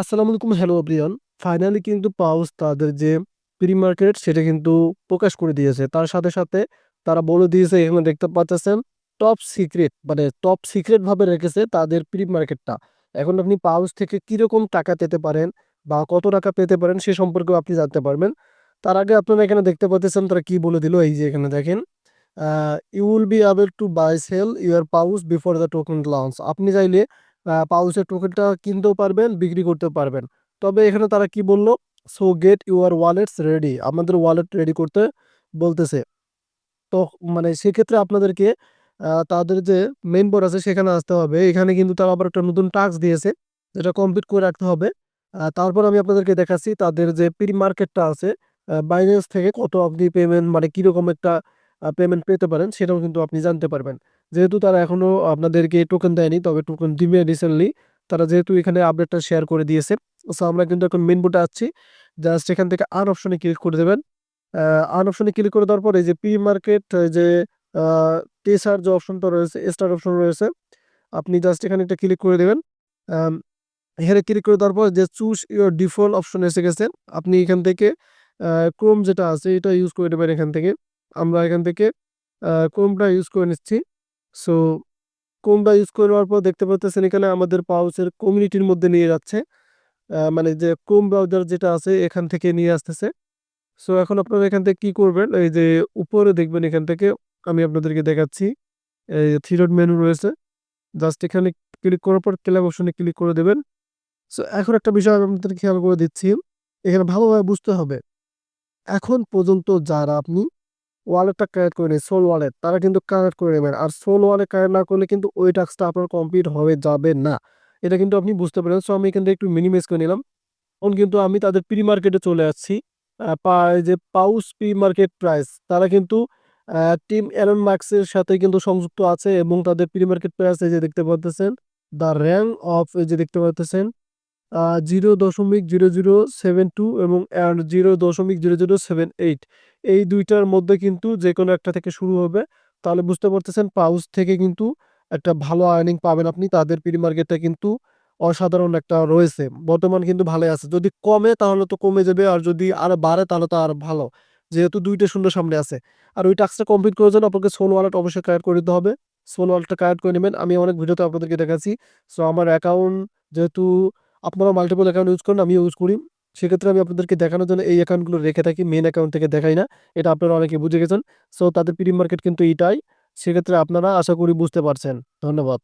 আসসালামু আলাইকুম, hello everyone. Finally কিন্তু পাউস তাদের যে প্রি মার্কেট সেটা কিন্তু প্রকাশ করে দিয়েছে। তার সাথে সাথে তারা বলে দিয়েছে, এখানে দেখতে পাচ্ছেন টপ সিক্রেট, মানে টপ সিক্রেট ভাবে রেখেছে তাদের প্রি মার্কেটটা। এখন আপনি পাউস থেকে কিরকম টাকা পেতে পারেন বা কত টাকা পেতে পারেন সে সম্পর্কেও আপনি জানতে পারবেন। তার আগে আপনারা এখানে দেখতে পাচ্ছেন তারা কি বলে দিল, এই যে এখানে দেখেন, you will be able to buy sell your pouch before the token launch. আপনি চাইলে পাউচের টোকেনটা কিনতেও পারবেন, বিক্রি করতেও পারবেন। তবে এখানে তারা কি বললো, so get your wallets ready, আমাদের ওয়ালেট রেডি করতে বলতেছে। তো মানে সেক্ষেত্রে আপনাদেরকে তাদের যে মেইন বোর্ড আছে সেখানে আসতে হবে। এখানে কিন্তু তারা আবার একটা নতুন টাস্ক দিয়েছে, যেটা কমপ্লিট করে রাখতে হবে। তারপর আমি আপনাদেরকে দেখাচ্ছি তাদের যে প্রি মার্কেটটা আছে, বাইন্যান্স থেকে কত আপনি পেমেন্ট, মানে কিরকম একটা পেমেন্ট পেতে পারেন সেটাও কিন্তু আপনি জানতে পারবেন। যেহেতু তারা এখনো আপনাদেরকে টোকেন দেয়নি, তবে টোকেন দিবে রিসেন্টলি। তারা যেহেতু এখানে আপডেটটা শেয়ার করে দিয়েছে, সো আমরা কিন্তু এখন মেইন বোর্ডে আসছি। জাস্ট এখান থেকে আর অপশনে ক্লিক করে দেবেন। আর্ন অপশনে ক্লিক করে দেওয়ার পর এই যে প্রি মার্কেট, যে টেসার যে অপশনটা রয়েছে, স্টার অপশন রয়েছে, আপনি জাস্ট এখানে একটা ক্লিক করে দেবেন। আম, এখানে ক্লিক করে দেওয়ার পর যে চুজ ইউর ডিফল্ট অপশন এসে গেছে। আপনি এখান থেকে ক্রোম যেটা আছে এটা ইউজ করে নেবেন। এখান থেকে আমরা এখান থেকে ক্রোমটা ইউজ করে নিচ্ছি। সো ক্রোমটা ইউজ করে নেওয়ার পর দেখতে পাচ্ছেন এখানে আমাদের পাউচের কমিউনিটির মধ্যে নিয়ে যাচ্ছে। মানে যে ক্রোম ব্রাউজার যেটা আছে এখান থেকে নিয়ে আসতেছে। সো এখন আপনারা এখান থেকে কি করবেন, এই যে উপরে দেখবেন, এখান থেকে আমি আপনাদেরকে দেখাচ্ছি, এই থ্রি ডট মেনু রয়েছে, জাস্ট এখানে ক্লিক করার পর ক্লাব অপশনে ক্লিক করে দেবেন। সো এখন একটা বিষয় আমি আপনাদের খেয়াল করে দিচ্ছি, এখানে ভালোভাবে বুঝতে হবে। এখন পর্যন্ত যারা আপনি ওয়ালেটটা কানেক্ট করে নেই, সোল ওয়ালেট, তারা কিন্তু কানেক্ট করে নেবেন। আর সোল ওয়ালেট কানেক্ট না করলে কিন্তু ওই টাস্কটা আপনার কমপ্লিট হয়ে যাবে না। এটা কিন্তু আপনি বুঝতে পারেন। সো আমি এখান থেকে একটু মিনিমাইজ করে নিলাম। এখন কিন্তু আমি তাদের প্রি মার্কেটে চলে আসছি। এই যে পাউস প্রি মার্কেট প্রাইস, তারা কিন্তু টিম এলন মাস্কের সাথে কিন্তু সংযুক্ত আছে, এবং তাদের প্রি মার্কেট প্রাইস এই যে দেখতে পাচ্ছেন, দ্য র্যাঙ্ক অফ, এই যে দেখতে পাচ্ছেন 0.0072 এবং 0.0078, এই দুইটার মধ্যে কিন্তু যে কোনো একটা থেকে শুরু হবে। তাহলে বুঝতে পারতেছেন পাউচ থেকে কিন্তু একটা ভালো আর্নিং পাবেন আপনি। তাদের প্রি মার্কেটটা কিন্তু অসাধারণ একটা রয়েছে, বর্তমান কিন্তু ভালো আছে। যদি কমে তাহলে তো কমে যাবে, আর যদি আর বাড়ে তাহলে তো আর ভালো, যেহেতু দুইটা শূন্য সামনে আছে। আর ওই টাস্কটা কমপ্লিট করার জন্য আপনাকে সোল ওয়ালেট অবশ্যই কানেক্ট করে দিতে হবে। সোল ওয়ালেটটা কানেক্ট করে নেবেন, আমি অনেক ভিডিওতে আপনাদেরকে দেখাচ্ছি। সো আমার অ্যাকাউন্ট, যেহেতু আপনারা মাল্টিপল অ্যাকাউন্ট ইউজ করেন, আমি ইউজ করি, সেক্ষেত্রে আমি আপনাদেরকে দেখানোর জন্য এই অ্যাকাউন্টগুলো রেখে থাকি, মেন অ্যাকাউন্ট থেকে দেখাই না। এটা আপনারা অনেকে বুঝে গেছেন। সো তাদের প্রি মার্কেট কিন্তু এটাই। সেক্ষেত্রে আপনারা আশা করি বুঝতে পারছেন। ধন্যবাদ।